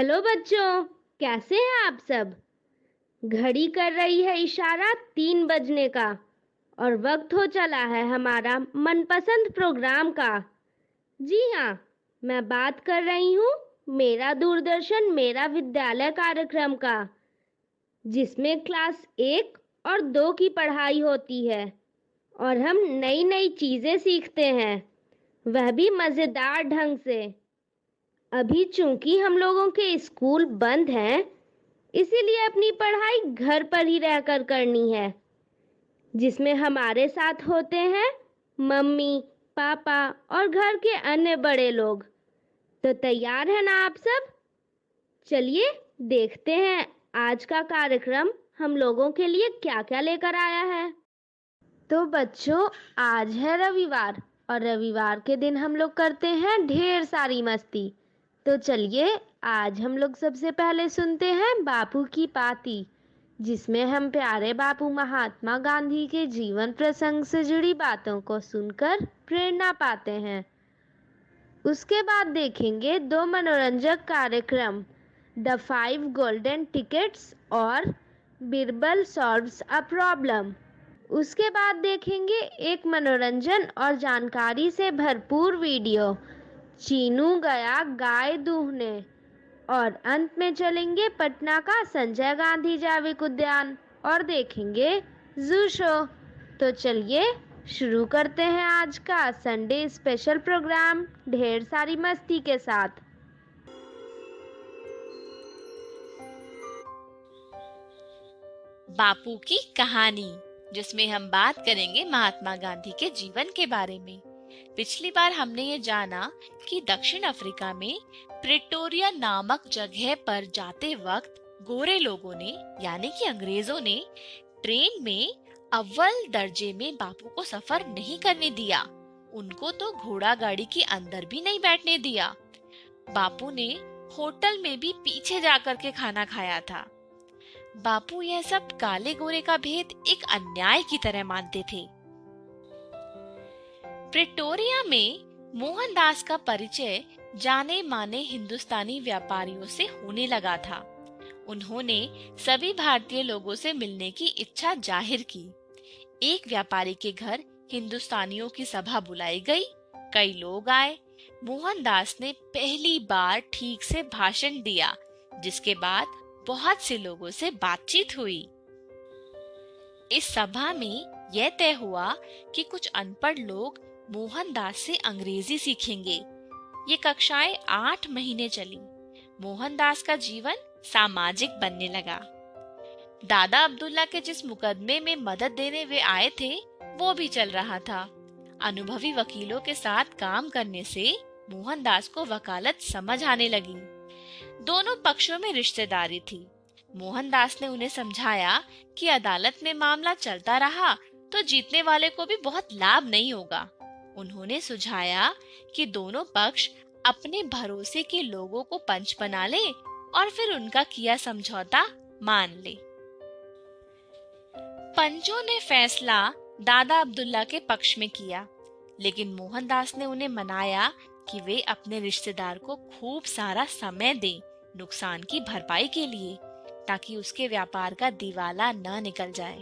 Hello बच्चों, कैसे हैं आप सब। घड़ी कर रही है इशारा 3 बजने का और वक्त हो चला है हमारा मनपसंद प्रोग्राम का। जी हाँ, मैं बात कर रही हूँ मेरा दूरदर्शन मेरा विद्यालय कार्यक्रम का, जिसमें क्लास 1 और 2 की पढ़ाई होती है और हम नई नई चीजें सीखते हैं, वह भी मजेदार ढंग से। अभी चूंकि हम लोगों के स्कूल बंद हैं, इसीलिए अपनी पढ़ाई घर पर ही रहकर करनी है, जिसमें हमारे साथ होते हैं मम्मी, पापा और घर के अन्य बड़े लोग। तो तैयार हैं ना आप सब? चलिए देखते हैं आज का कार्यक्रम हम लोगों के लिए क्या क्या लेकर आया है। तो बच्चों, आज है रविवार और रविवार के दिन हम लोग करते हैं ढेर सारी मस्ती। तो चलिए आज हम लोग सबसे पहले सुनते हैं बापू की पाती, जिसमें हम प्यारे बापू महात्मा गांधी के जीवन प्रसंग से जुड़ी बातों को सुनकर प्रेरणा पाते हैं। उसके बाद देखेंगे 2 मनोरंजक कार्यक्रम, द 5 गोल्डन टिकट्स और बिरबल सॉल्व्स अ प्रॉब्लम। उसके बाद देखेंगे एक मनोरंजन और जानकारी से भरपूर वीडियो, चीनू गया गाय दूहने। और अंत में चलेंगे पटना का संजय गांधी जैविक उद्यान और देखेंगे जू शो। तो चलिए शुरू करते हैं आज का संडे स्पेशल प्रोग्राम ढेर सारी मस्ती के साथ। बापू की कहानी, जिसमें हम बात करेंगे महात्मा गांधी के जीवन के बारे में। पिछली बार हमने ये जाना कि दक्षिण अफ्रीका में प्रिटोरिया नामक जगह पर जाते वक्त गोरे लोगों ने यानी कि अंग्रेजों ने ट्रेन में अव्वल दर्जे में बापू को सफर नहीं करने दिया। उनको तो घोड़ा गाड़ी के अंदर भी नहीं बैठने दिया। बापू ने होटल में भी पीछे जाकर के खाना खाया था। बापू यह सब काले गोरे का भेद एक अन्याय की तरह मानते थे। प्रिटोरिया में मोहनदास का परिचय जाने माने हिंदुस्तानी व्यापारियों से होने लगा था। उन्होंने सभी भारतीय लोगों से मिलने की इच्छा जाहिर की। एक व्यापारी के घर हिंदुस्तानियों की सभा बुलाई गई। कई लोग आए। मोहनदास ने पहली बार ठीक से भाषण दिया, जिसके बाद बहुत से लोगों से बातचीत हुई। इस सभा में यह तय हुआ कि कुछ अनपढ़ लोग मोहनदास से अंग्रेजी सीखेंगे। ये कक्षाएं 8 महीने चली। मोहनदास का जीवन सामाजिक बनने लगा। दादा अब्दुल्ला के जिस मुकदमे में मदद देने वे आए थे, वो भी चल रहा था। अनुभवी वकीलों के साथ काम करने से मोहनदास को वकालत समझ आने लगी। दोनों पक्षों में रिश्तेदारी थी। मोहनदास ने उन्हें समझाया कि अदालत में मामला चलता रहा तो जीतने वाले को भी बहुत लाभ नहीं होगा। उन्होंने सुझाया कि दोनों पक्ष अपने भरोसे के लोगों को पंच बना ले और फिर उनका किया समझौता मान ले। पंचों ने फैसला दादा अब्दुल्ला के पक्ष में किया, लेकिन मोहनदास ने उन्हें मनाया कि वे अपने रिश्तेदार को खूब सारा समय दें नुकसान की भरपाई के लिए, ताकि उसके व्यापार का दिवाला न निकल जाए।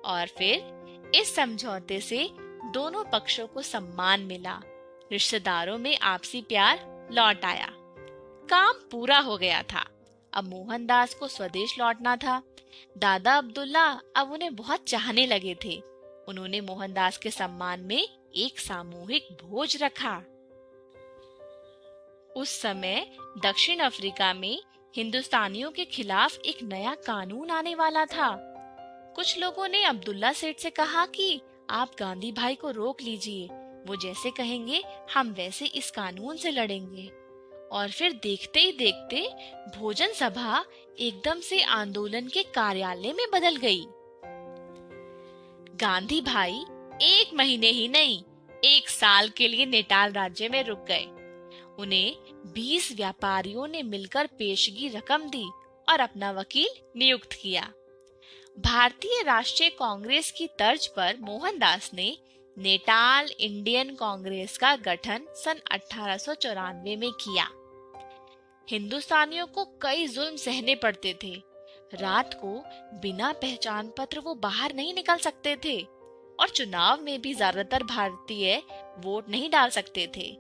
और फिर इस समझौते से दोनों पक्षों को सम्मान मिला। रिश्तेदारों में आपसी प्यार लौट आया। काम पूरा हो गया था। अब मोहनदास को स्वदेश लौटना था। दादा अब्दुल्ला अब उन्हें बहुत चाहने लगे थे। उन्होंने मोहनदास के सम्मान में एक सामूहिक भोज रखा। उस समय दक्षिण अफ्रीका में हिंदुस्तानियों के खिलाफ एक नया कानून आने वाला था। कुछ लोगों ने अब्दुल्ला सेठ से कहा कि आप गांधी भाई को रोक लीजिए, वो जैसे कहेंगे हम वैसे इस कानून से लड़ेंगे। और फिर देखते ही देखते भोजन सभा एकदम से आंदोलन के कार्यालय में बदल गई। गांधी भाई 1 महीने ही नहीं, 1 साल के लिए नेटाल राज्य में रुक गए। उन्हें 20 व्यापारियों ने मिलकर पेशगी रकम दी और अपना वकील नियुक्त किया। भारतीय राष्ट्रीय कांग्रेस की तर्ज पर मोहनदास ने नेटाल इंडियन कांग्रेस का गठन सन 1894 में किया। हिंदुस्तानियों को कई जुल्म सहने पड़ते थे। रात को बिना पहचान पत्र वो बाहर नहीं निकल सकते थे और चुनाव में भी ज्यादातर भारतीय वोट नहीं डाल सकते थे।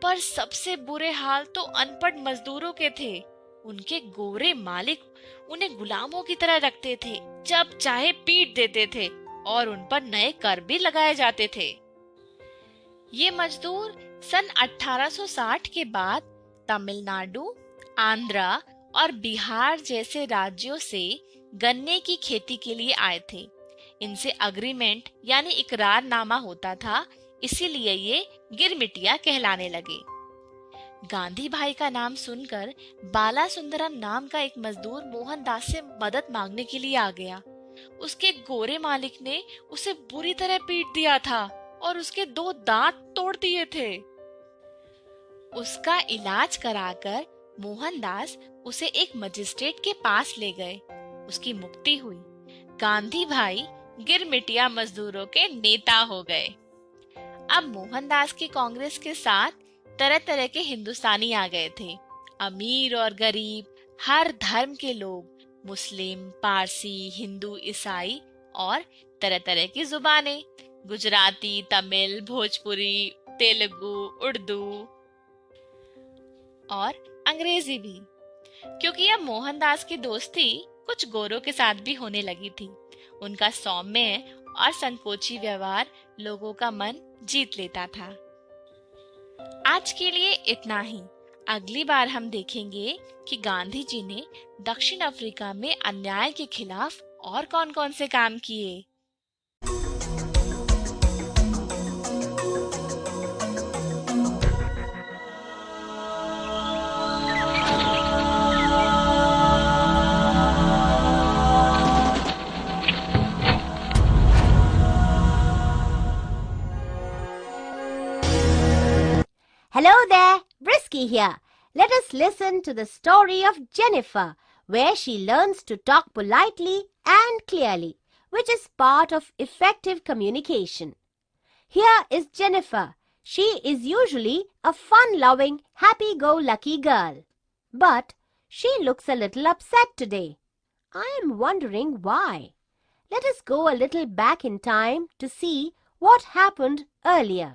पर सबसे बुरे हाल तो अनपढ़ मजदूरों के थे। उनके गोरे मालिक उन्हें गुलामों की तरह रखते थे, जब चाहे पीट देते थे और उन पर नए कर भी लगाए जाते थे। ये मजदूर सन 1860 के बाद तमिलनाडु, आंध्रा और बिहार जैसे राज्यों से गन्ने की खेती के लिए आए थे। इनसे अग्रीमेंट यानी इकरारनामा होता था, इसीलिए ये गिरमिटिया कहलाने लगे। गांधी भाई का नाम सुनकर बाला सुंदरम नाम का एक मजदूर मोहनदास से मदद मांगने के लिए आ गया। उसके गोरे मालिक ने उसे बुरी तरह पीट दिया था और उसके 2 दांत तोड़ दिए थे। उसका इलाज कराकर मोहनदास उसे एक मजिस्ट्रेट के पास ले गए। उसकी मुक्ति हुई। गांधी भाई गिरमिटिया मजदूरों के नेता हो गए। अब मोहनदास की कांग्रेस के साथ तरह तरह के हिंदुस्तानी आ गए थे। अमीर और गरीब, हर धर्म के लोग, मुस्लिम, पारसी, हिंदू, ईसाई और तरह तरह की जुबानें, गुजराती, तमिल, भोजपुरी, तेलुगु, उर्दू और अंग्रेजी भी। क्योंकि अब मोहनदास की दोस्ती कुछ गोरों के साथ भी होने लगी थी। उनका सौम्य और संकोची व्यवहार लोगों का मन जीत लेता था। आज के लिए इतना ही। अगली बार हम देखेंगे कि गांधी जी ने दक्षिण अफ्रीका में अन्याय के खिलाफ और कौन-कौन से काम किए। Hello there, Brisky here. Let us listen to the story of Jennifer, where she learns to talk politely and clearly, which is part of effective communication. Here is Jennifer. She is usually a fun-loving, happy-go-lucky girl. But she looks a little upset today. I am wondering why. Let us go a little back in time to see what happened earlier.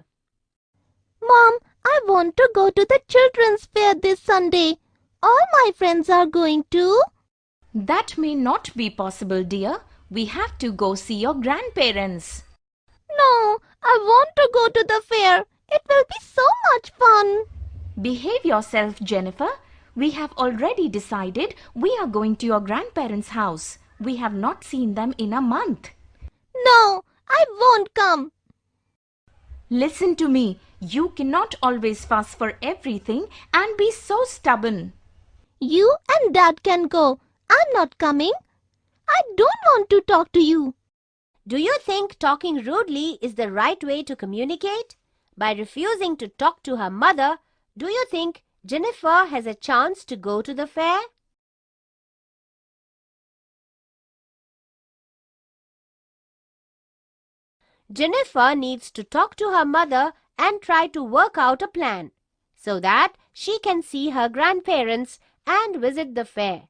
Mom, I want to go to the children's fair this Sunday. All my friends are going too. That may not be possible, dear. We have to go see your grandparents. No, I want to go to the fair. It will be so much fun. Behave yourself, Jennifer. We have already decided we are going to your grandparents' house. We have not seen them in a month. No, I won't come. Listen to me. You cannot always fuss for everything and be so stubborn. You and Dad can go. I'm not coming. I don't want to talk to you. Do you think talking rudely is the right way to communicate? By refusing to talk to her mother, do you think Jennifer has a chance to go to the fair? Jennifer needs to talk to her mother and try to work out a plan so that she can see her grandparents and visit the fair.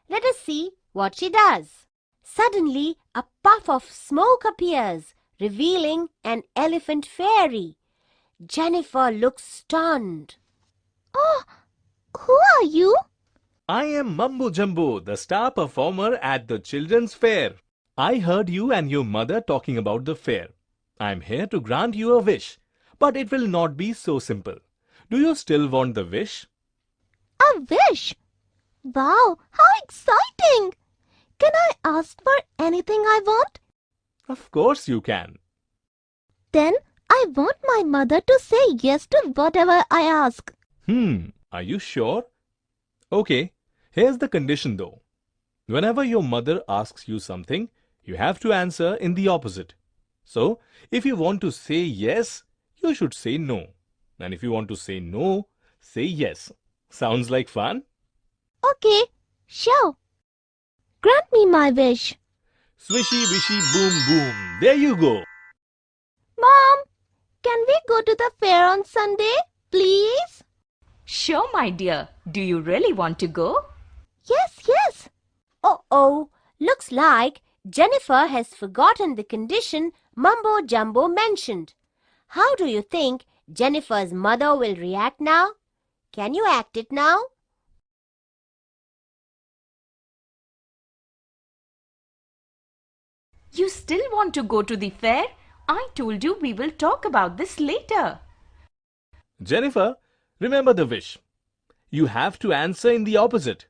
Let us see what she does. Suddenly, a puff of smoke appears, revealing an elephant fairy. Jennifer looks stunned. Oh, who are you? I am Mambo Jumbo, the star performer at the children's fair. I heard you and your mother talking about the fair. I am here to grant you a wish, but it will not be so simple. Do you still want the wish? A wish? Wow, how exciting! Can I ask for anything I want? Of course you can. Then I want my mother to say yes to whatever I ask. Are you sure? Okay, here's the condition though. Whenever your mother asks you something, you have to answer in the opposite. So, if you want to say yes, you should say no. And if you want to say no, say yes. Sounds like fun? Okay, sure. Grant me my wish. Swishy, wishy, boom, boom. There you go. Mom, can we go to the fair on Sunday, please? Sure, my dear. Do you really want to go? Yes, yes. Oh, looks like Jennifer has forgotten the condition Mumbo Jumbo mentioned. How do you think Jennifer's mother will react now? Can you act it now? You still want to go to the fair? I told you we will talk about this later. Jennifer, remember the wish. You have to answer in the opposite.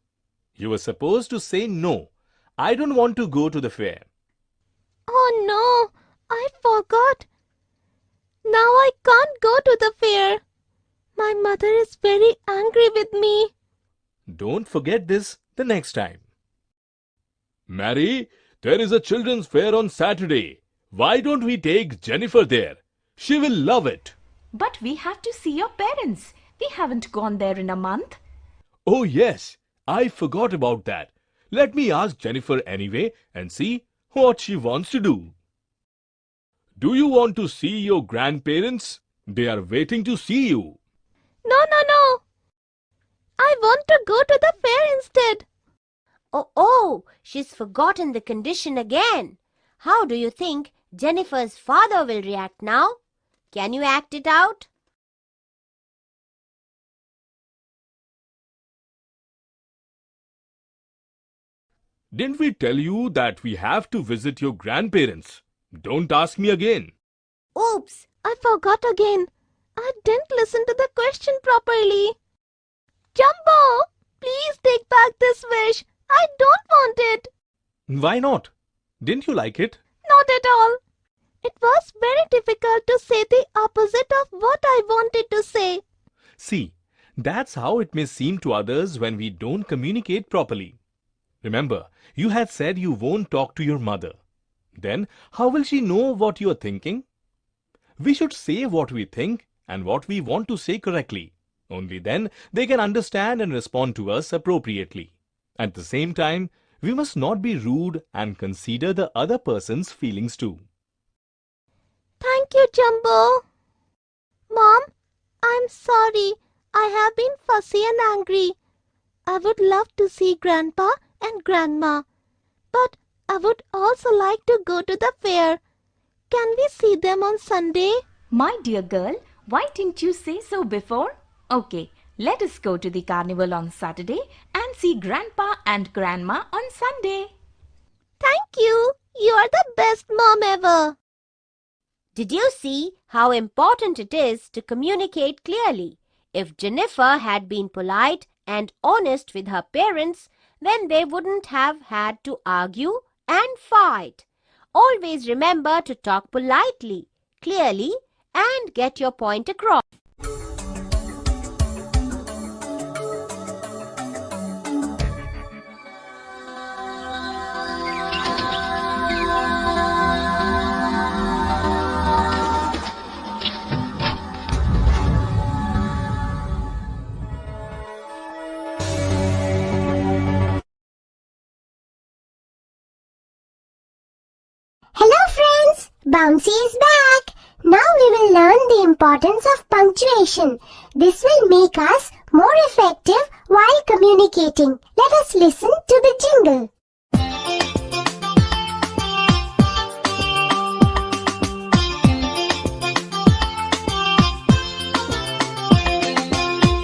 You were supposed to say no. I don't want to go to the fair. Oh no, I forgot. Now I can't go to the fair. My mother is very angry with me. Don't forget this the next time. Mary, there is a children's fair on Saturday. Why don't we take Jennifer there? She will love it. But we have to see your parents. We haven't gone there in a month. Oh yes, I forgot about that. Let me ask Jennifer anyway and see what she wants to do. Do you want to see your grandparents? They are waiting to see you. No. I want to go to the fair instead. Oh, she's forgotten the condition again. How do you think Jennifer's father will react now? Can you act it out? Didn't we tell you that we have to visit your grandparents? Don't ask me again. Oops! I forgot again. I didn't listen to the question properly. Jumbo, please take back this wish. I don't want it. Why not? Didn't you like it? Not at all. It was very difficult to say the opposite of what I wanted to say. See, that's how it may seem to others when we don't communicate properly. Remember, you had said you won't talk to your mother. Then, how will she know what you are thinking? We should say what we think and what we want to say correctly. Only then they can understand and respond to us appropriately. At the same time, we must not be rude and consider the other person's feelings too. Thank you, Jumbo. Mom, I'm sorry. I have been fussy and angry. I would love to see Grandpa and Grandma, but I would also like to go to the fair. Can we see them on Sunday? My dear girl, why didn't you say so before? Okay, let us go to the carnival on Saturday and see Grandpa and Grandma on Sunday. Thank you. You are the best mom ever. Did you see how important it is to communicate clearly? If Jennifer had been polite and honest with her parents, then they wouldn't have had to argue and fight. Always remember to talk politely, clearly, and get your point across. Hello friends, Bouncy is back. Now we will learn the importance of punctuation. This will make us more effective while communicating. Let us listen to the jingle.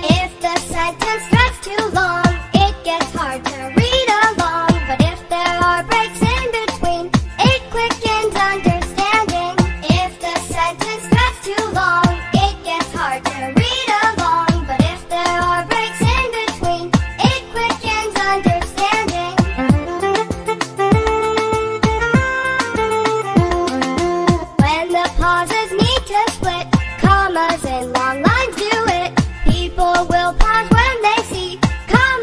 If the sentence starts too long, it gets hard to read along. But if there are breaks in between, it quickens understanding. If the sentence starts too long, it gets hard to read along. But if there are breaks in between, it quickens understanding. When the pauses need to split, commas and long lines do it. People will pause when they see commas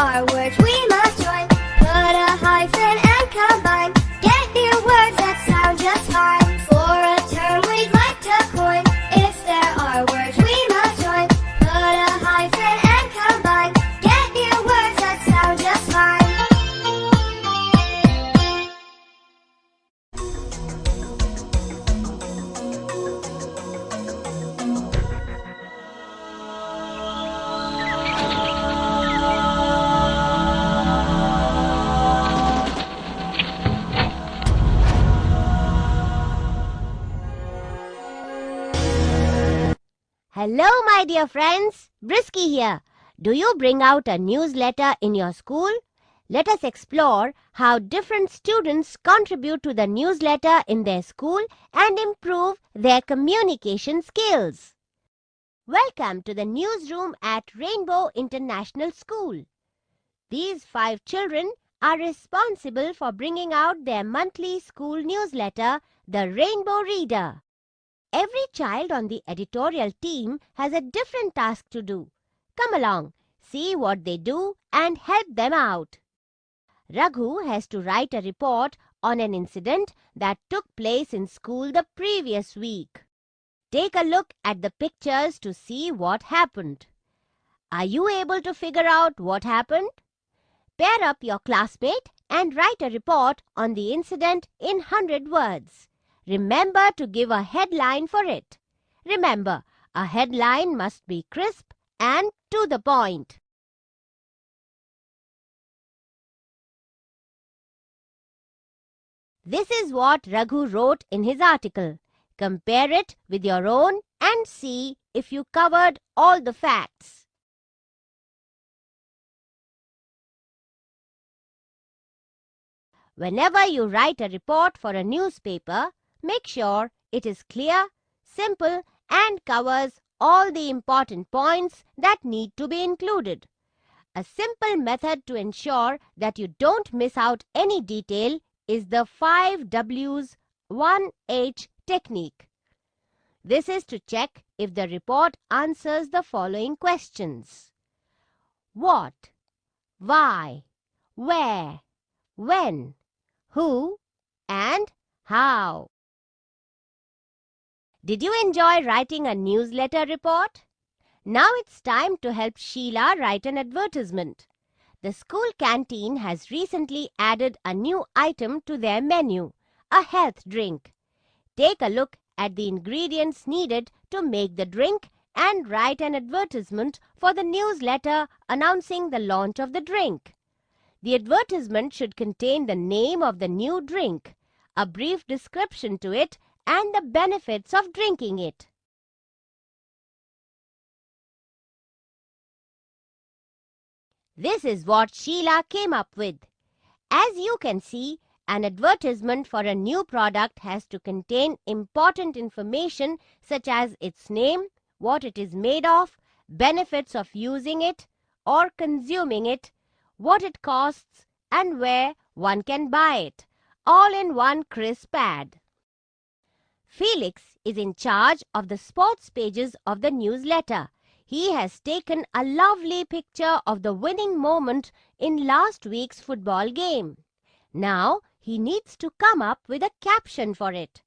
are words we must join. Put a hyphen and combine. Get new words that sound just fine. For a term we'd like to coin. If there are words we must join. Put a hyphen and combine. Get new words that sound just fine. Hello, my dear friends. Brisky here. Do you bring out a newsletter in your school? Let us explore how different students contribute to the newsletter in their school and improve their communication skills. Welcome to the newsroom at Rainbow International School. These 5 children are responsible for bringing out their monthly school newsletter, The Rainbow Reader. Every child on the editorial team has a different task to do. Come along, see what they do and help them out. Raghu has to write a report on an incident that took place in school the previous week. Take a look at the pictures to see what happened. Are you able to figure out what happened? Pair up your classmate and write a report on the incident in 100 words. Remember to give a headline for it. Remember, a headline must be crisp and to the point. This is what Raghu wrote in his article. Compare it with your own and see if you covered all the facts. Whenever you write a report for a newspaper, make sure it is clear, simple, and covers all the important points that need to be included. A simple method to ensure that you don't miss out any detail is the 5 W's 1H technique. This is to check if the report answers the following questions: what, why, where, when, who, and how. Did you enjoy writing a newsletter report? Now it's time to help Sheila write an advertisement. The school canteen has recently added a new item to their menu, a health drink. Take a look at the ingredients needed to make the drink and write an advertisement for the newsletter announcing the launch of the drink. The advertisement should contain the name of the new drink, a brief description to it, and the benefits of drinking it. This is what Sheila came up with. As you can see, an advertisement for a new product has to contain important information such as its name, what it is made of, benefits of using it or consuming it, what it costs, and where one can buy it, all in one crisp ad. Felix is in charge of the sports pages of the newsletter. He has taken a lovely picture of the winning moment in last week's football game. Now he needs to come up with a caption for it.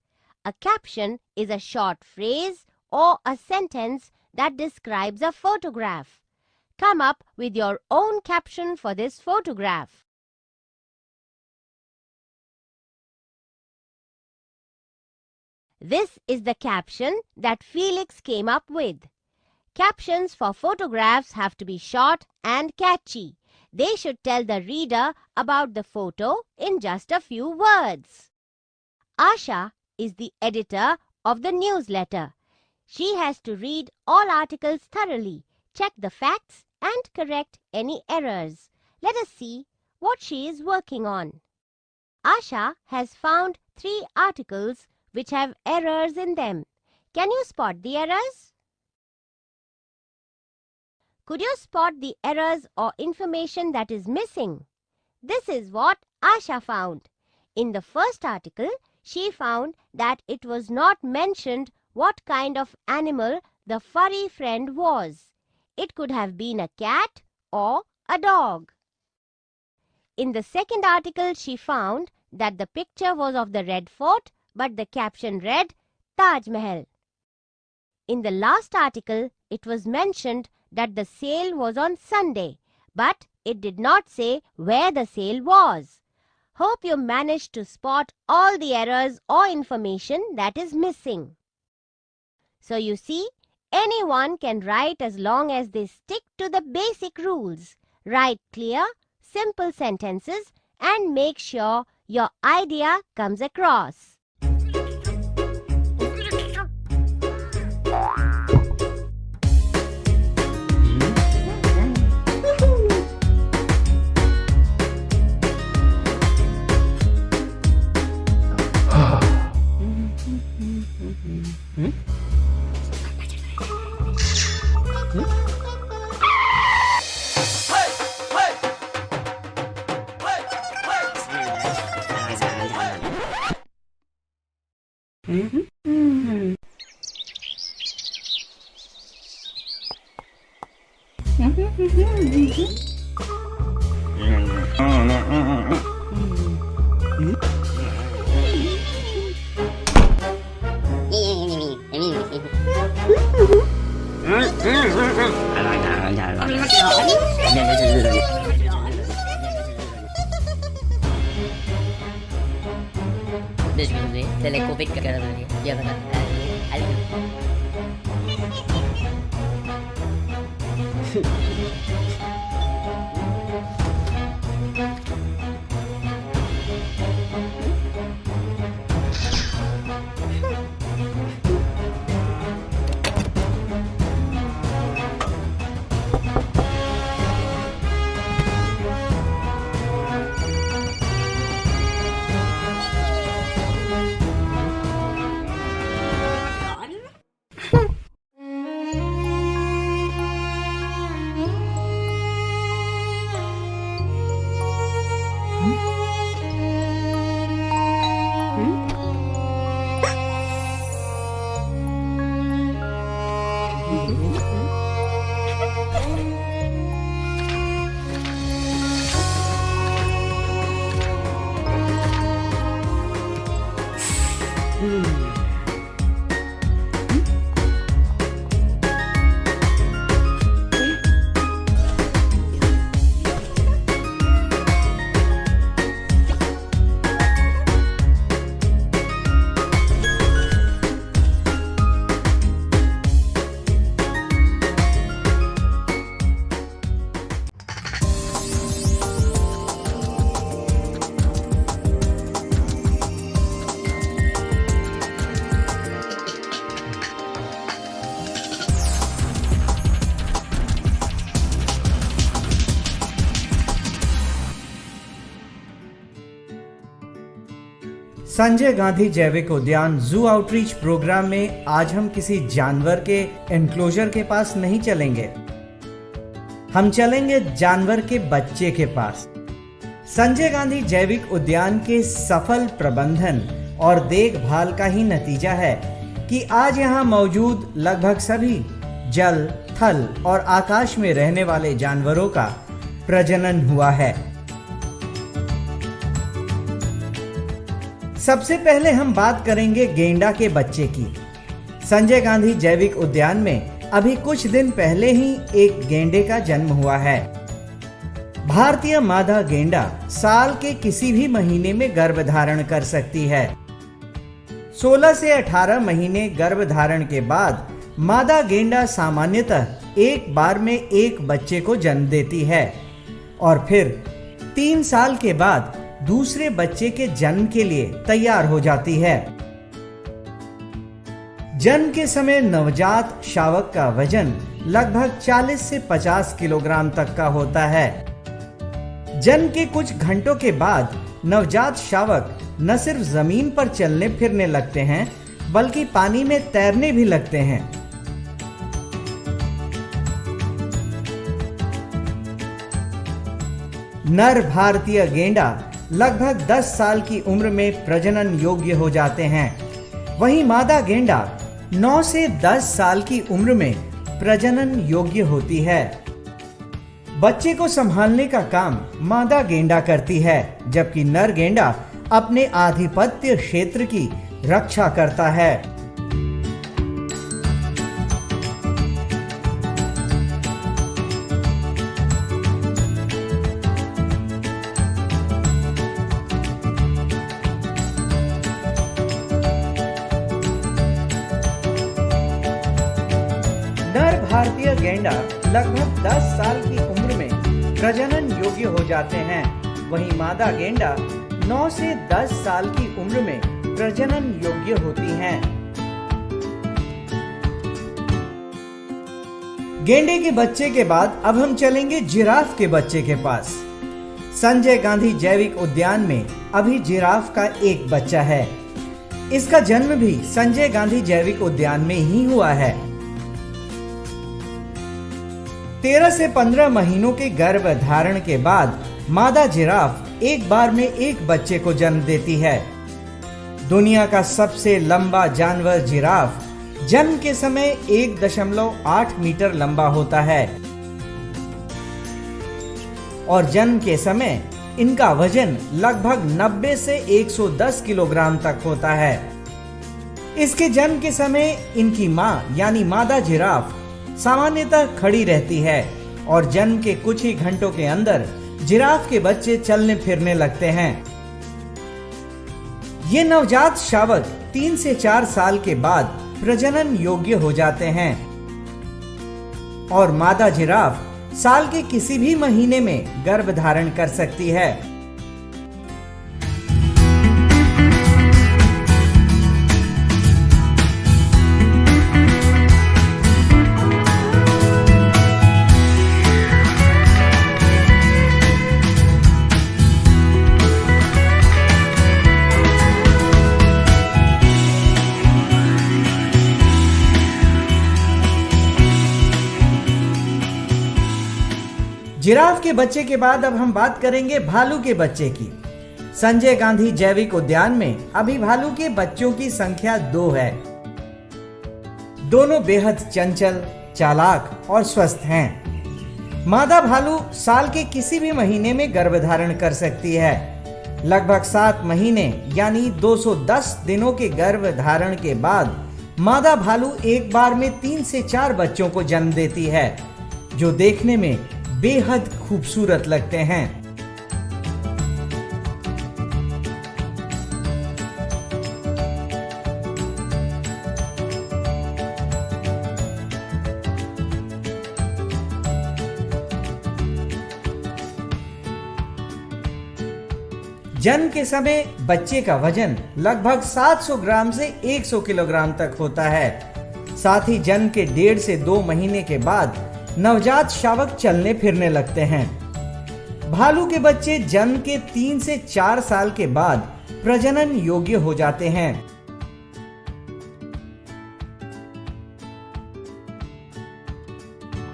A caption is a short phrase or a sentence that describes a photograph. Come up with your own caption for this photograph. This is the caption that Felix came up with. Captions for photographs have to be short and catchy. They should tell the reader about the photo in just a few words. Asha is the editor of the newsletter. She has to read all articles thoroughly, check the facts, and correct any errors. Let us see what she is working on. Asha has found 3 articles which have errors in them. Can you spot the errors? Could you spot the errors or information that is missing? This is what Asha found. In the first article, she found that it was not mentioned what kind of animal the furry friend was. It could have been a cat or a dog. In the second article, she found that the picture was of the Red Fort, but the caption read Taj Mahal. In the last article, it was mentioned that the sale was on Sunday, but it did not say where the sale was. Hope you managed to spot all the errors or information that is missing. So you see, anyone can write as long as they stick to the basic rules. Write clear, simple sentences and make sure your idea comes across. Sanjay Gandhi जैविक उद्यान जू outreach programme में आज हम किसी जानवर के enclosure के पास नहीं चलेंगे, हम चलेंगे जानवर के बच्चे के पास। संजय गांधी जैविक उद्यान के सफल प्रबंधन और देखभाल का ही नतीजा है कि आज यहाँ मौजूद लगभग सभी जल, थल और आकाश में रहने वाले जानवरों का प्रजनन हुआ है। सबसे पहले हम बात करेंगे गेंडा के बच्चे की। संजय गांधी जैविक उद्यान में अभी कुछ दिन पहले ही एक गेंडे का जन्म हुआ है। भारतीय मादा गेंडा साल के किसी भी महीने में गर्भधारण कर सकती है। 16 से 18 महीने गर्भधारण के बाद मादा गेंडा सामान्यतः एक बार में एक बच्चे को जन्म देती है और फिर 3 साल के बाद दूसरे बच्चे के जन्म के लिए तैयार हो जाती है। जन्म के समय नवजात शावक का वजन लगभग 40 से 50 किलोग्राम तक का होता है। जन्म के कुछ घंटों के बाद नवजात शावक न सिर्फ जमीन पर चलने फिरने लगते हैं बल्कि पानी में तैरने भी लगते हैं। नर भारतीय गेंडा लगभग 10 साल की उम्र में प्रजनन योग्य हो जाते हैं। वहीं मादा गेंडा 9 से 10 साल की उम्र में प्रजनन योग्य होती है। बच्चे को संभालने का काम मादा गेंडा करती है, जबकि नर गेंडा अपने आधिपत्य क्षेत्र की रक्षा करता है। नर भारतीय गेंडा लगभग 10 साल की उम्र में प्रजनन योग्य हो जाते हैं, वहीं मादा गेंडा 9 से 10 साल की उम्र में प्रजनन योग्य होती हैं। गेंडे के बच्चे के बाद अब हम चलेंगे जिराफ के बच्चे के पास। संजय गांधी जैविक उद्यान में अभी जिराफ का एक बच्चा है। इसका जन्म भी संजय गांधी जैविक उद्यान में ही हुआ है। 13 से 15 महीनों के गर्भ धारण के बाद मादा जिराफ एक बार में एक बच्चे को जन्म देती है। दुनिया का सबसे लंबा जानवर जिराफ जन्म के समय 1.8 मीटर लंबा होता है और जन्म के समय इनका वजन लगभग 90 से 110 किलोग्राम तक होता है। इसके जन्म के समय इनकी मां यानी मादा जिराफ सामान्यतः खड़ी रहती है और जन्म के कुछ ही घंटों के अंदर जिराफ के बच्चे चलने फिरने लगते हैं। ये नवजात शावक 3 से 4 साल के बाद प्रजनन योग्य हो जाते हैं और मादा जिराफ साल के किसी भी महीने में गर्भ धारण कर सकती है। जिराफ के बच्चे के बाद अब हम बात करेंगे भालू के बच्चे की। संजय गांधी जैविक उद्यान में अभी भालू के बच्चों की संख्या 2 है। दोनों बेहद चंचल, चालाक और स्वस्थ हैं। मादा भालू साल के किसी भी महीने में गर्भधारण कर सकती है। लगभग 7 महीने यानी 210 दिनों के गर्भधारण के बाद मादा भालू एक बार में 3 से 4 बच्चों को जन्म देती है, जो देखने में बेहद खूबसूरत लगते हैं। जन्म के समय बच्चे का वजन लगभग 700 ग्राम से 100 किलोग्राम तक होता है। साथ ही जन्म के 1.5 से 2 महीने के बाद नवजात शावक चलने फिरने लगते हैं। भालू के बच्चे जन्म के 3 से 4 साल के बाद प्रजनन योग्य हो जाते हैं।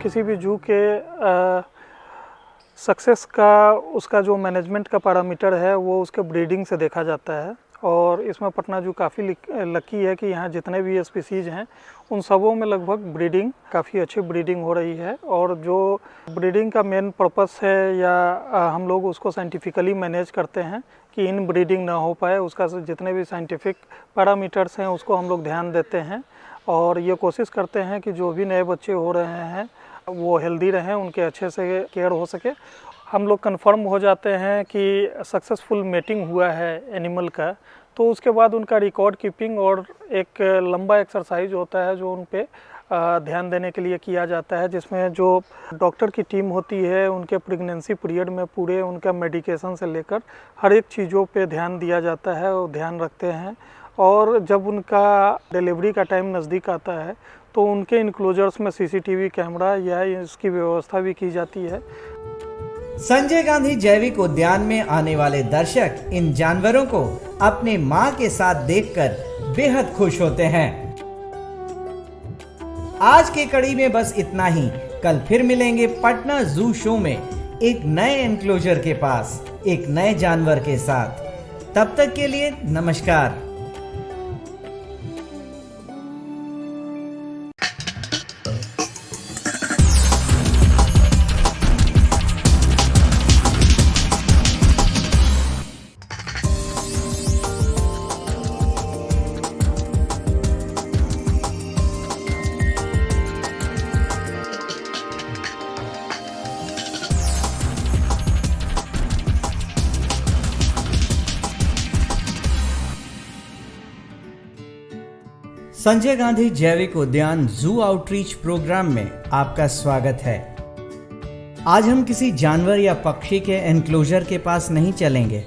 किसी भी जू के सक्सेस का उसका जो मैनेजमेंट का पैरामीटर है वो उसके ब्रीडिंग से देखा जाता है और इसमें पटना जू काफ़ी लकी है कि यहाँ जितने भी स्पीसीज हैं उन सबों में लगभग ब्रीडिंग काफ़ी अच्छी ब्रीडिंग हो रही है। और जो ब्रीडिंग का मेन पर्पस है या हम लोग उसको साइंटिफिकली मैनेज करते हैं कि इन ब्रीडिंग ना हो पाए, उसका जितने भी साइंटिफिक पैरामीटर्स हैं उसको हम लोग ध्यान देते हैं और ये कोशिश करते हैं कि जो भी नए बच्चे हो रहे हैं वो हेल्दी रहें, उनके अच्छे से केयर हो सके। हम लोग कंफर्म हो जाते हैं कि सक्सेसफुल मेटिंग हुआ है एनिमल का, तो उसके बाद उनका रिकॉर्ड कीपिंग और एक लंबा एक्सरसाइज होता है जो उन पे ध्यान देने के लिए किया जाता है, जिसमें जो डॉक्टर की टीम होती है उनके प्रेगनेंसी पीरियड में पूरे उनका मेडिकेशन से लेकर हर एक चीज़ों पे ध्यान दिया जाता है और ध्यान रखते हैं। और जब उनका डिलीवरी का टाइम नज़दीक आता है तो उनके इनक्लोजर्स में सीसीटीवी कैमरा या इसकी व्यवस्था भी की जाती है। संजय गांधी जैविक उद्यान में आने वाले दर्शक इन जानवरों को अपने मां के साथ देखकर बेहद खुश होते हैं। आज के कड़ी में बस इतना ही। कल फिर मिलेंगे पटना जू शो में एक नए एनक्लोजर के पास एक नए जानवर के साथ। तब तक के लिए नमस्कार। संजय गांधी जैविक उद्यान जू आउटरीच प्रोग्राम में आपका स्वागत है। आज हम किसी जानवर या पक्षी के एनक्लोजर के पास नहीं चलेंगे,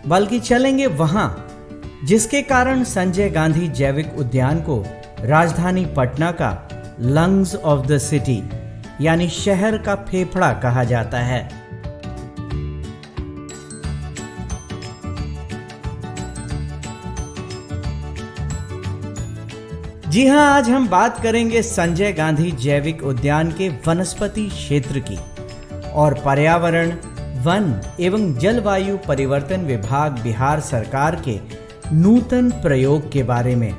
बल्कि चलेंगे वहां जिसके कारण संजय गांधी जैविक उद्यान को राजधानी पटना का लंग्स ऑफ द सिटी यानी शहर का फेफड़ा कहा जाता है। जी हां, आज हम बात करेंगे संजय गांधी जैविक उद्यान के वनस्पति क्षेत्र की और पर्यावरण, वन एवं जलवायु परिवर्तन विभाग बिहार सरकार के नूतन प्रयोग के बारे में।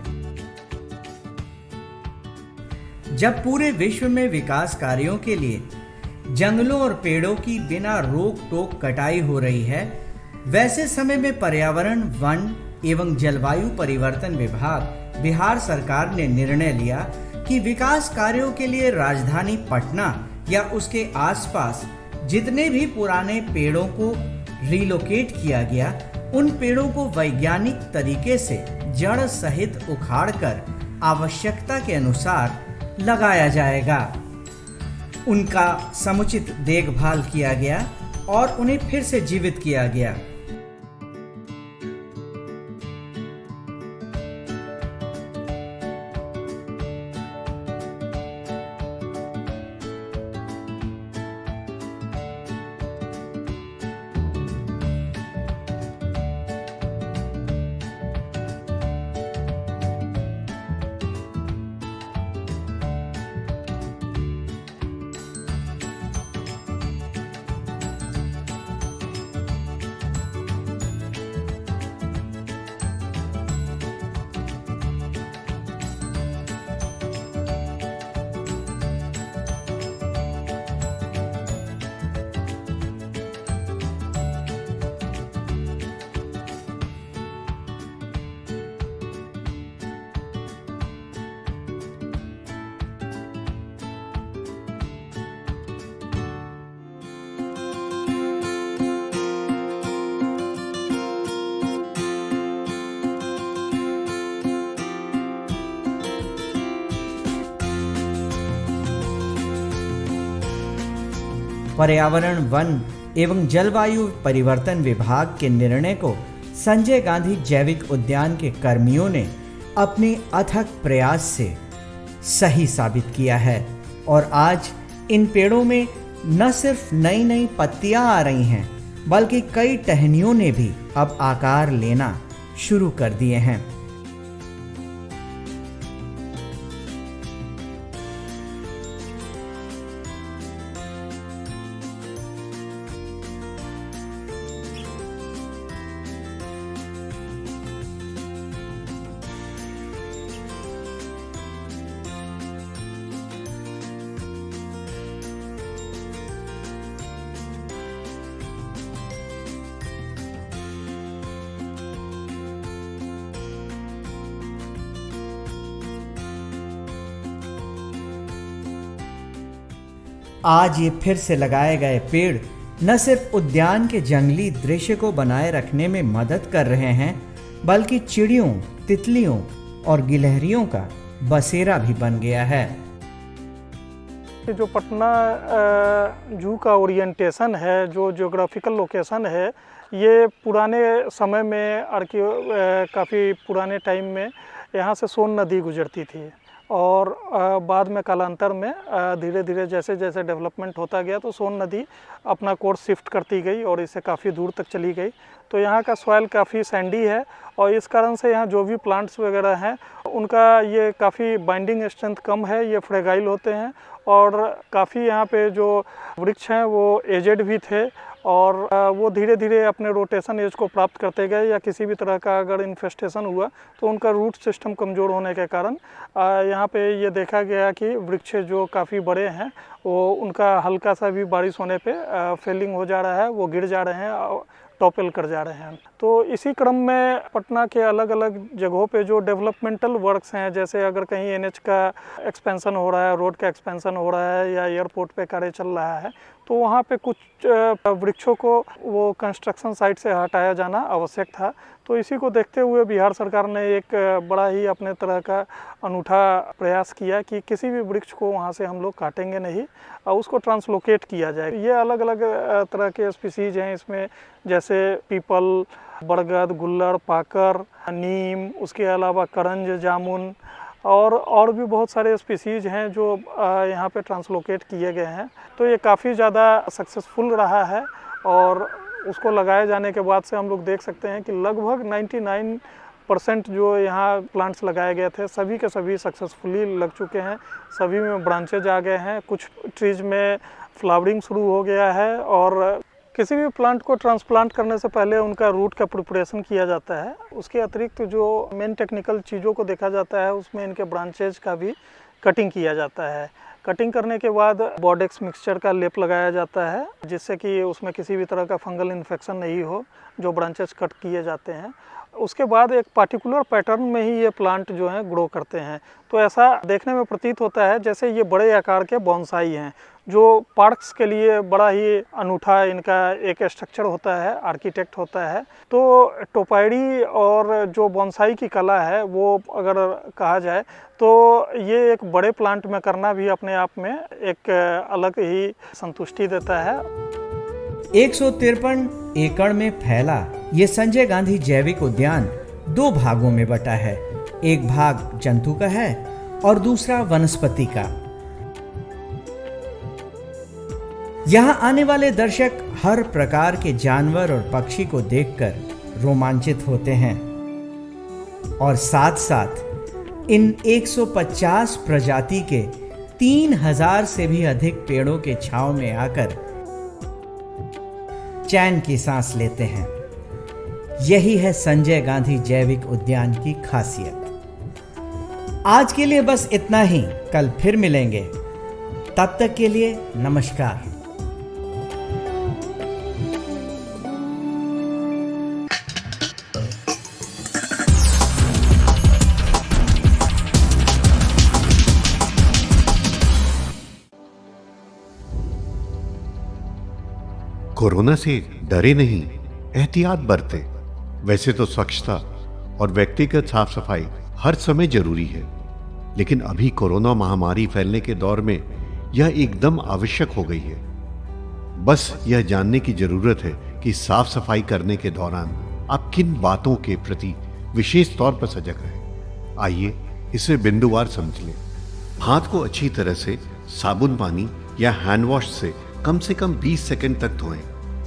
जब पूरे विश्व में विकास कार्यों के लिए जंगलों और पेड़ों की बिना रोक टोक कटाई हो रही है, वैसे समय में पर्यावरण, वन एवं जलवायु परिवर्तन विभाग बिहार सरकार ने निर्णय लिया कि विकास कार्यों के लिए राजधानी पटना या उसके आसपास जितने भी पुराने पेड़ों को रिलोकेट किया गया, उन पेड़ों को वैज्ञानिक तरीके से जड़ सहित उखाड़कर आवश्यकता के अनुसार लगाया जाएगा। उनका समुचित देखभाल किया गया और उन्हें फिर से जीवित किया गया। पर्यावरण, वन एवं जलवायु परिवर्तन विभाग के निर्णय को संजय गांधी जैविक उद्यान के कर्मियों ने अपने अथक प्रयास से सही साबित किया है और आज इन पेड़ों में न सिर्फ नई नई पत्तियां आ रही हैं, बल्कि कई टहनियों ने भी अब आकार लेना शुरू कर दिए हैं। आज ये फिर से लगाए गए पेड़ न सिर्फ उद्यान के जंगली दृश्य को बनाए रखने में मदद कर रहे हैं, बल्कि चिड़ियों, तितलियों और गिलहरियों का बसेरा भी बन गया है। जो पटना जू का ओरिएंटेशन है, जो ज्योग्राफिकल लोकेशन है, ये पुराने समय में काफ़ी पुराने टाइम में यहाँ से सोन नदी गुजरती थी और बाद में कालांतर में धीरे धीरे जैसे जैसे डेवलपमेंट होता गया तो सोन नदी अपना कोर्स शिफ्ट करती गई और इससे काफ़ी दूर तक चली गई। तो यहाँ का सॉइल काफ़ी सैंडी है और इस कारण से यहाँ जो भी प्लांट्स वगैरह हैं उनका ये काफ़ी बाइंडिंग स्ट्रेंथ कम है, ये फ्रेगाइल होते हैं और काफ़ी यहाँ पे जो वृक्ष हैं वो एजेड भी थे और वो धीरे धीरे अपने रोटेशन एज को प्राप्त करते गए या किसी भी तरह का अगर इन्फेस्टेशन हुआ तो उनका रूट सिस्टम कमज़ोर होने के कारण यहाँ पे ये देखा गया कि वृक्ष जो काफ़ी बड़े हैं वो उनका हल्का सा भी बारिश होने पे फेलिंग हो जा रहा है, वो गिर जा रहे हैं, टॉपल कर जा रहे हैं। तो इसी क्रम में पटना के अलग अलग जगहों पे जो डेवलपमेंटल वर्क्स हैं, जैसे अगर कहीं NH का एक्सपेंशन हो रहा है, रोड का एक्सपेंशन हो रहा है या एयरपोर्ट पे कार्य चल रहा है, तो वहाँ पे कुछ वृक्षों को वो कंस्ट्रक्शन साइट से हटाया जाना आवश्यक था। तो इसी को देखते हुए बिहार सरकार ने एक बड़ा ही अपने तरह का अनूठा प्रयास किया कि किसी भी वृक्ष को वहाँ से हम लोग काटेंगे नहीं और उसको ट्रांसलोकेट किया जाए। ये अलग अलग तरह के स्पीसीज हैं इसमें, जैसे पीपल, बरगद, गुल्लड़, पाकर, नीम, उसके अलावा करंज, जामुन और भी बहुत सारे स्पीसीज हैं जो यहाँ पे ट्रांसलोकेट किए गए हैं। तो ये काफ़ी ज़्यादा सक्सेसफुल रहा है और उसको लगाए जाने के बाद से हम लोग देख सकते हैं कि लगभग 99% जो यहाँ प्लांट्स लगाए गए थे सभी के सभी सक्सेसफुली लग चुके हैं। सभी में ब्रांचेज आ गए हैं, कुछ ट्रीज में फ्लावरिंग शुरू हो गया है। और किसी भी प्लांट को ट्रांसप्लांट करने से पहले उनका रूट का प्रिपरेशन किया जाता है। उसके अतिरिक्त जो मेन टेक्निकल चीज़ों को देखा जाता है उसमें इनके ब्रांचेज का भी कटिंग किया जाता है। कटिंग करने के बाद बॉडेक्स मिक्सचर का लेप लगाया जाता है जिससे कि उसमें किसी भी तरह का फंगल इन्फेक्शन नहीं हो जो ब्रांचेस कट किए जाते हैं। उसके बाद एक पार्टिकुलर पैटर्न में ही ये प्लांट जो हैं ग्रो करते हैं। तो ऐसा देखने में प्रतीत होता है जैसे ये बड़े आकार के बॉन्साई हैं जो पार्क्स के लिए बड़ा ही अनूठा इनका एक स्ट्रक्चर होता है, आर्किटेक्ट होता है। तो टोपाइडी और जो बॉन्साई की कला है वो अगर कहा जाए तो ये एक बड़े प्लांट में करना भी अपने आप में एक अलग ही संतुष्टि देता है। 153 एकड़ में फैला ये संजय गांधी जैविक उद्यान 2 भागों में बटा है। एक भाग जंतु का है और दूसरा वनस्पति का। यहाँ आने वाले दर्शक हर प्रकार के जानवर और पक्षी को देखकर रोमांचित होते हैं और साथ साथ इन 150 प्रजाति के 3000 से भी अधिक पेड़ों के छांव में आकर चैन की सांस लेते हैं। यही है संजय गांधी जैविक उद्यान की खासियत। आज के लिए बस इतना ही, कल फिर मिलेंगे। तब तक के लिए नमस्कार। कोरोना से डरे नहीं, एहतियात बरतें। वैसे तो स्वच्छता और व्यक्तिगत साफ सफाई हर समय जरूरी है, लेकिन अभी कोरोना महामारी फैलने के दौर में यह एकदम आवश्यक हो गई है। बस यह जानने की जरूरत है कि साफ सफाई करने के दौरान आप किन बातों के प्रति विशेष तौर पर सजग रहें। आइए इसे बिंदुवार समझ लें। हाथ को अच्छी तरह से साबुन पानी या हैंड वॉश से कम 20 सेकंड तक धोएं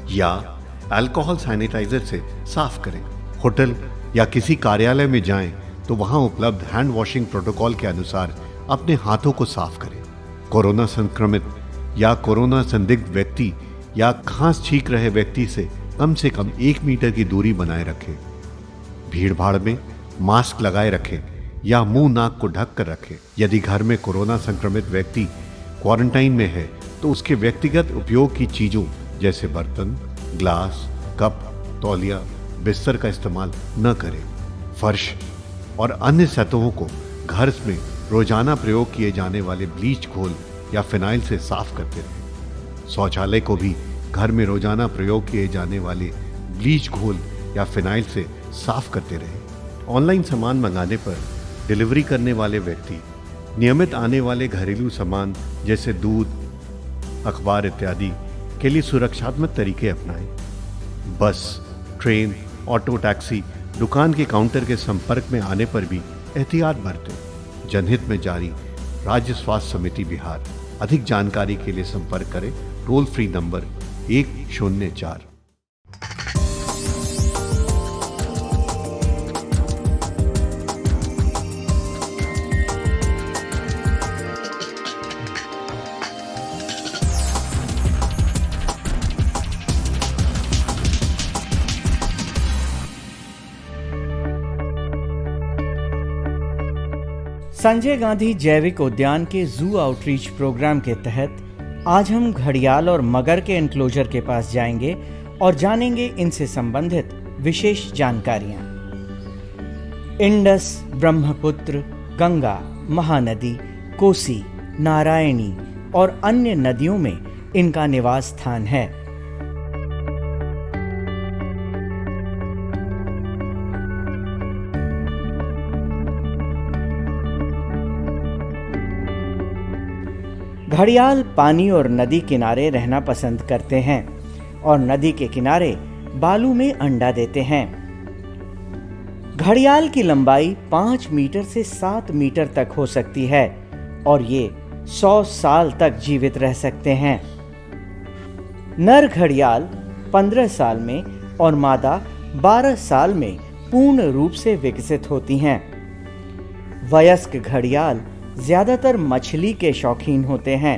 या अल्कोहल सैनिटाइजर से साफ करें। होटल या किसी कार्यालय में जाएं तो वहां उपलब्ध हैंड वॉशिंग प्रोटोकॉल के अनुसार अपने हाथों को साफ करें। कोरोना संक्रमित या कोरोना संदिग्ध व्यक्ति या खांस छींक रहे व्यक्ति से कम 1 मीटर की दूरी बनाए रखें। भीड़ भाड़ में मास्क लगाए रखें या मुंह नाक को ढक कर रखें। यदि घर में कोरोना संक्रमित व्यक्ति क्वारंटाइन में है तो उसके व्यक्तिगत उपयोग की चीजों जैसे बर्तन, ग्लास, कप, तौलिया, बिस्तर का इस्तेमाल न करें। फर्श और अन्य सतहों को घर में रोजाना प्रयोग किए जाने वाले ब्लीच घोल या फिनाइल से साफ करते रहें। शौचालय को भी घर में रोजाना प्रयोग किए जाने वाले ब्लीच घोल या फिनाइल से साफ करते रहें। ऑनलाइन सामान मंगाने पर डिलीवरी करने वाले व्यक्ति नियमित आने वाले घरेलू सामान जैसे दूध, अखबार इत्यादि के लिए सुरक्षात्मक तरीके अपनाएं। बस, ट्रेन, ऑटो, टैक्सी, दुकान के काउंटर के संपर्क में आने पर भी एहतियात बरतें। जनहित में जारी राज्य स्वास्थ्य समिति बिहार। अधिक जानकारी के लिए संपर्क करें toll free number 104। Sanjay Gandhi जैविक उद्यान के जू आउटरीच प्रोग्राम के तहत आज हम घड़ियाल और मगर के एनक्लोजर के पास जाएंगे और जानेंगे इनसे संबंधित विशेष जानकारियां। इंडस, ब्रह्मपुत्र, गंगा, महानदी, कोसी, नारायणी और अन्य नदियों में इनका निवास स्थान है। घड़ियाल पानी और नदी किनारे रहना पसंद करते हैं और नदी के किनारे बालू में अंडा देते हैं। घड़ियाल की लंबाई 5 मीटर से 7 मीटर तक हो सकती है और ये 100 साल तक जीवित रह सकते हैं। नर घड़ियाल 15 साल में और मादा 12 साल में पूर्ण रूप से विकसित होती हैं। वयस्क घड़ियाल ज्यादातर मछली के शौकीन होते हैं।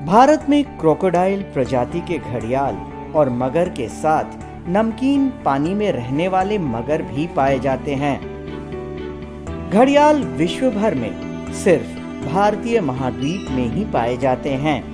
भारत में क्रोकोडाइल प्रजाति के घड़ियाल और मगर के साथ नमकीन पानी में रहने वाले मगर भी पाए जाते हैं। घड़ियाल विश्व भर में सिर्फ भारतीय महाद्वीप में ही पाए जाते हैं।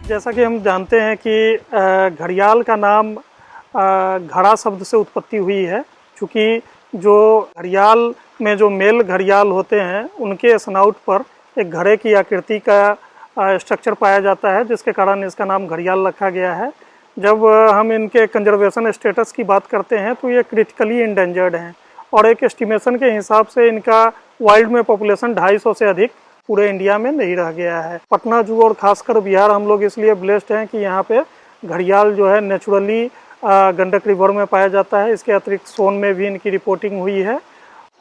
जैसा कि हम जानते हैं कि घड़ियाल का नाम घड़ा शब्द से उत्पत्ति हुई है, क्योंकि जो घड़ियाल में जो मेल घड़ियाल होते हैं उनके स्नाउट पर एक घड़े की आकृति का स्ट्रक्चर पाया जाता है, जिसके कारण इसका नाम घड़ियाल रखा गया है। जब हम इनके कंजर्वेशन स्टेटस की बात करते हैं तो ये क्रिटिकली इंडेंजर्ड हैं और एक एस्टिमेशन के हिसाब से इनका वाइल्ड में पॉपुलेशन 250 से अधिक पूरे इंडिया में नहीं रह गया है। पटना जू और खासकर बिहार हम लोग इसलिए ब्लेस्ड हैं कि यहाँ पे घड़ियाल जो है नेचुरली गंडक रिवर में पाया जाता है। इसके अतिरिक्त सोन में भी इनकी रिपोर्टिंग हुई है।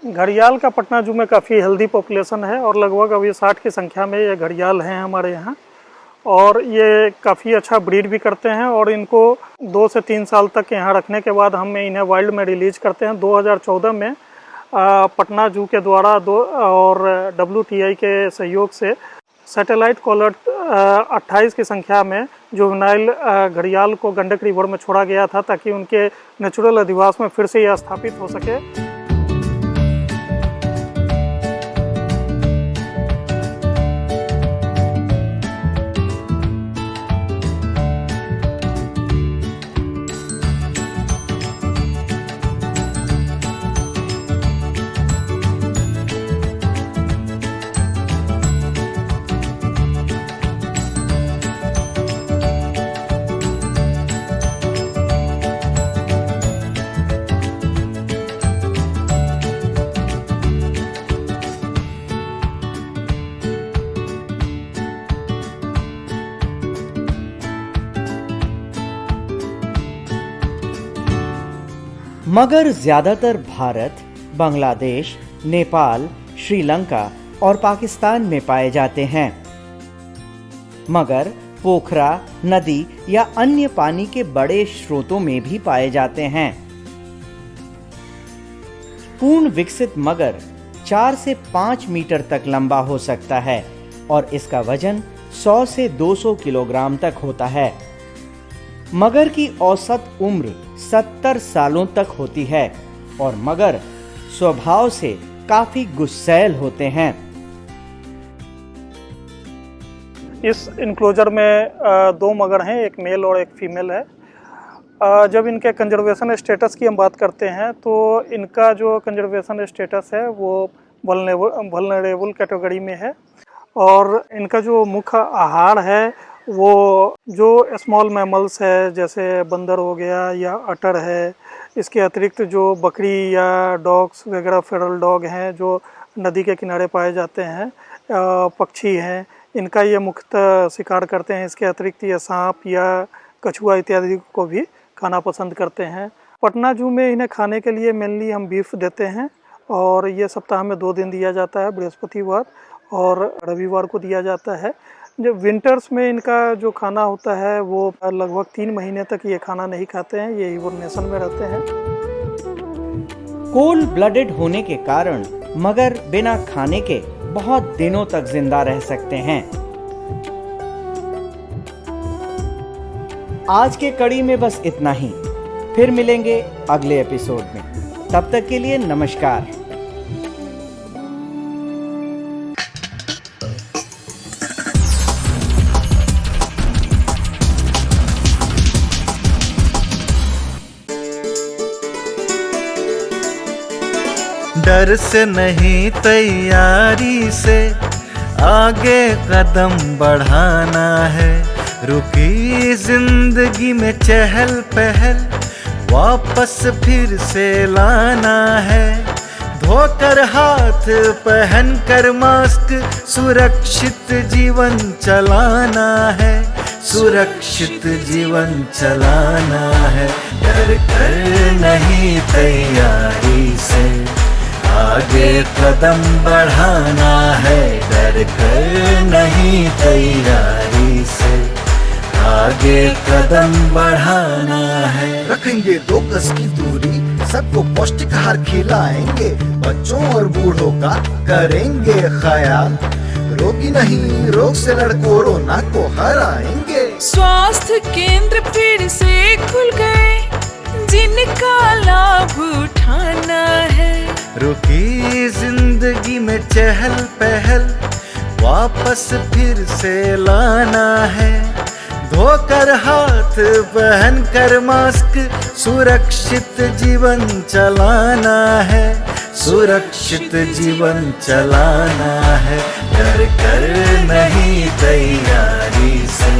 घड़ियाल का पटना जू में काफ़ी हेल्दी पॉपुलेशन है और लगभग अभी 60 की संख्या में ये घड़ियाल हैं हमारे यहाँ, और ये काफ़ी अच्छा ब्रीड भी करते हैं और इनको 2 से 3 साल तक यहाँ रखने के बाद हम इन्हें वाइल्ड में रिलीज करते हैं। 2014 में पटना जू के द्वारा और WTI के सहयोग से सैटेलाइट कॉलर 28 की संख्या में जुवेनाइल घड़ियाल को गंडक रिवर में छोड़ा गया था, ताकि उनके नेचुरल अधिवास में फिर से यह स्थापित हो सके। मगर ज्यादातर भारत, बांग्लादेश, नेपाल, श्रीलंका और पाकिस्तान में पाए जाते हैं। मगर पोखरा, नदी या अन्य पानी के बड़े स्रोतों में भी पाए जाते हैं। पूर्ण विकसित मगर 4 से 5 मीटर तक लंबा हो सकता है और इसका वजन 100 से 200 किलोग्राम तक होता है। मगर की औसत उम्र 70 सालों तक होती है और मगर स्वभाव से काफी गुस्सैल होते हैं। इस इनक्लोजर में 2 मगर हैं, एक मेल और एक फीमेल है। जब इनके कंजर्वेशन स्टेटस की हम बात करते हैं तो इनका जो कंजर्वेशन स्टेटस है वो वल्नरेबल कैटेगरी में है और इनका जो मुख्य आहार है वो जो स्मॉल मैमल्स है जैसे बंदर हो गया या अटर है, इसके अतिरिक्त जो बकरी या डॉग्स वगैरह फेरल डॉग हैं जो नदी के किनारे पाए जाते हैं, पक्षी हैं, इनका ये मुख्यतः शिकार करते हैं। इसके अतिरिक्त ये सांप या कछुआ इत्यादि को भी खाना पसंद करते हैं। पटना जू में इन्हें खाने के लिए मेनली हम बीफ देते हैं और ये सप्ताह में 2 दिन दिया जाता है, बृहस्पतिवार और रविवार को दिया जाता है। जब विंटर्स में इनका जो खाना होता है वो लगभग 3 महीने तक ये खाना नहीं खाते हैं, ये हिबरनेशन में रहते हैं। कोल्ड ब्लडेड होने के कारण मगर बिना खाने के बहुत दिनों तक जिंदा रह सकते हैं। आज के कड़ी में बस इतना ही, फिर मिलेंगे अगले एपिसोड में। तब तक के लिए नमस्कार। डर से नहीं तैयारी से आगे कदम बढ़ाना है। रुकी जिंदगी में चहल पहल वापस फिर से लाना है। धोकर हाथ पहन कर मास्क सुरक्षित जीवन चलाना है। सुरक्षित जीवन चलाना है। डर कर नहीं तैयारी से आगे कदम बढ़ाना है। डर कर नहीं तैयारी से आगे कदम बढ़ाना है। रखेंगे 2 गज की दूरी, सबको पौष्टिक आहार खिलाएंगे, बच्चों और बूढ़ों का करेंगे ख्याल। रोगी नहीं, रोग से लड़ कोरोना को हराएंगे। स्वास्थ्य केंद्र फिर से खुल गए, जिनका लाभ उठाना है। रुकी जिंदगी में चहल पहल वापस फिर से लाना है। धोकर हाथ पहन कर मास्क सुरक्षित जीवन चलाना है। सुरक्षित जीवन चलाना है। डर कर नहीं तैयारी से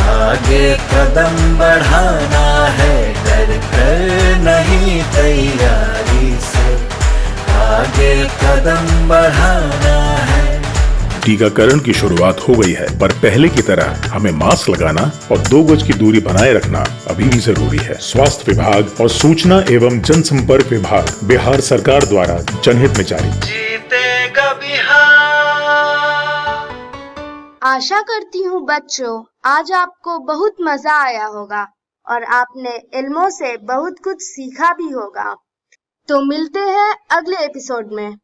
आगे कदम बढ़ाना है। डर कर नहीं तैयारी से आगे कदम बढ़ाना है। टीकाकरण की शुरुआत हो गई है, पर पहले की तरह हमें मास्क लगाना और 2 गज की दूरी बनाए रखना अभी भी जरूरी है। स्वास्थ्य विभाग और सूचना एवं जनसंपर्क विभाग बिहार सरकार द्वारा जनहित में जारी। जीतेगा बिहार। आशा करती हूँ बच्चों आज आपको बहुत मजा आया होगा और आपने इल्मों से बहुत कुछ सीखा भी होगा। तो मिलते हैं अगले एपिसोड में।